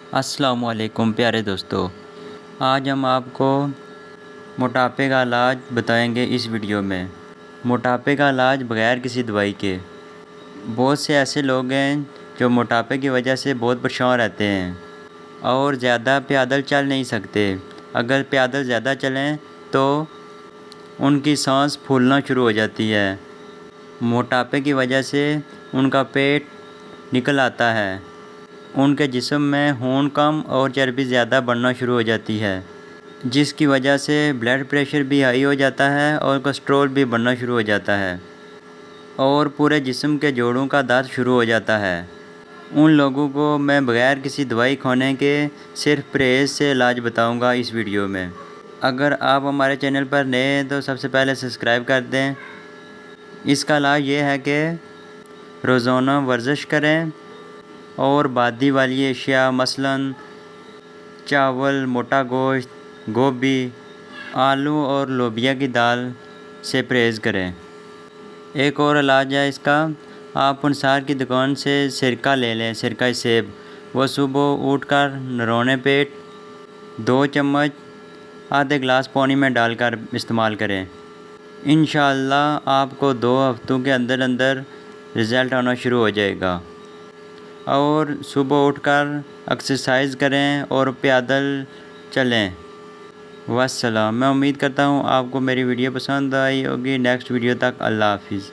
अस्सलामुअलैकुम प्यारे दोस्तों, आज हम आपको मोटापे का इलाज बताएंगे इस वीडियो में। मोटापे का इलाज बग़ैर किसी दवाई के। बहुत से ऐसे लोग हैं जो मोटापे की वजह से बहुत परेशान रहते हैं और ज़्यादा पैदल चल नहीं सकते। अगर पैदल ज़्यादा चलें तो उनकी सांस फूलना शुरू हो जाती है। मोटापे की वजह से उनका पेट निकल आता है। उनके जिस्म में खून कम और चर्बी ज़्यादा बढ़ना शुरू हो जाती है, जिसकी वजह से ब्लड प्रेशर भी हाई हो जाता है और कोलेस्ट्रॉल भी बढ़ना शुरू हो जाता है और पूरे जिस्म के जोड़ों का दर्द शुरू हो जाता है। उन लोगों को मैं बग़ैर किसी दवाई खाने के सिर्फ परहेज़ से इलाज बताऊंगा इस वीडियो में। अगर आप हमारे चैनल पर नए हैं तो सबसे पहले सब्सक्राइब कर दें। इसका इलाज ये है कि रोज़ाना वर्जिश करें और बादी वाली अशिया मसलन चावल, मोटा गोश्त, गोभी, आलू और लोबिया की दाल से परहेज़ करें। एक और इलाज है इसका, आप पंसार की दुकान से सिरका ले लें, सिरका सेब। वो सुबह उठकर नरौने पेट 2 चम्मच आधे गिलास पानी में डालकर इस्तेमाल करें। इंशाअल्लाह आपको 2 हफ्तों के अंदर अंदर रिज़ल्ट आना शुरू हो जाएगा। और सुबह उठकर एक्सरसाइज करें और पैदल चलें। वस्सलाम। मैं उम्मीद करता हूँ आपको मेरी वीडियो पसंद आई होगी। नेक्स्ट वीडियो तक अल्लाह हाफिज़।